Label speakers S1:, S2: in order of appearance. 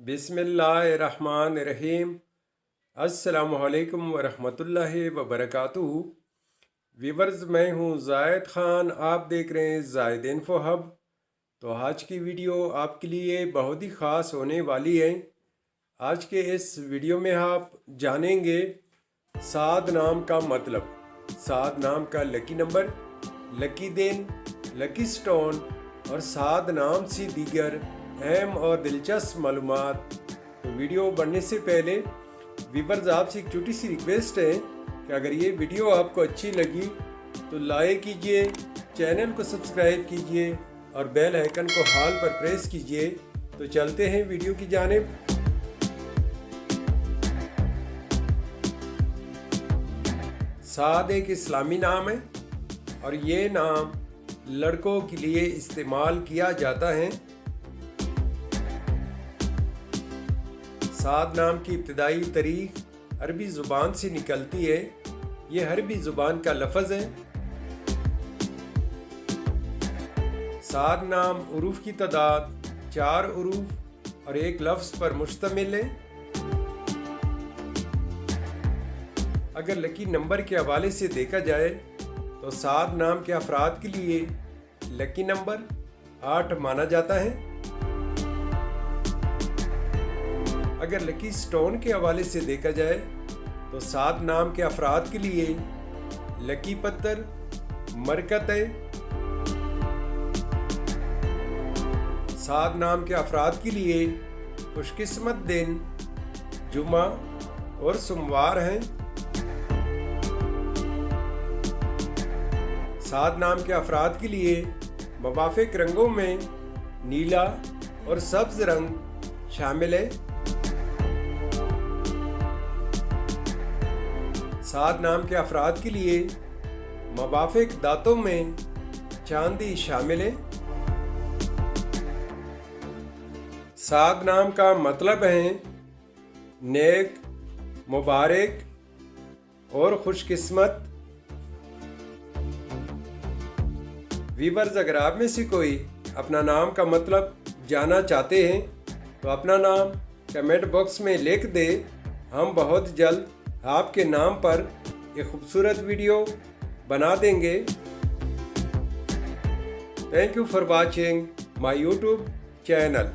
S1: बिस्मिल्लाहिर्रहमानिर्रहीम। अस्सलामुअलैकुम वरहमतुल्लाहि वबरकातुहू। व्यूवर्स, मैं हूँ जायद ख़ान, आप देख रहे हैं जायद इन्फो हब। तो आज की वीडियो आपके लिए बहुत ही ख़ास होने वाली है। आज के इस वीडियो में आप जानेंगे साद नाम का मतलब, साद नाम का लकी नंबर, लकी दिन, लकी स्टोन और साद नाम सी दीगर अहम और दिलचस्प मालूमात। तो वीडियो बढ़ने से पहले व्यूवर्स, आपसे एक छोटी सी रिक्वेस्ट है कि अगर ये वीडियो आपको अच्छी लगी तो लाइक कीजिए, चैनल को सब्सक्राइब कीजिए और बेल आइकन को हाल पर प्रेस कीजिए। तो चलते हैं वीडियो की जानिब। साद एक इस्लामी नाम है और ये नाम लड़कों के लिए इस्तेमाल किया जाता है। साद नाम की इब्तिदाई तारीख अरबी ज़ुबान से निकलती है। ये अरबी ज़ुबान का लफ्ज़ है। साद नाम उरूफ की तादाद 4 उरूफ और एक लफ्ज़ पर मुश्तमिल है। अगर लकी नंबर के हवाले से देखा जाए तो साद नाम के अफराद के लिए लकी नंबर 8 माना जाता है। अगर लकी स्टोन के हवाले से देखा जाए तो साद नाम के अफराद के लिए लकी पत्थर मरकत है। साद नाम के अफराद के लिए खुशकिस्मत दिन जुमा और सोमवार हैं। साद नाम के अफराद के लिए मुवाफिक रंगों में नीला और सब्ज रंग शामिल है। साद नाम के अफराद के लिए मुवाफिक दांतों में चांदी शामिल है। साद नाम का मतलब है नेक, मुबारक और खुशकिस्मत। व्यूवर्स, अगर आप में से कोई अपना नाम का मतलब जानना चाहते हैं तो अपना नाम कमेंट बॉक्स में लिख दे। हम बहुत जल्द आपके नाम पर एक खूबसूरत वीडियो बना देंगे। Thank you for watching my YouTube channel.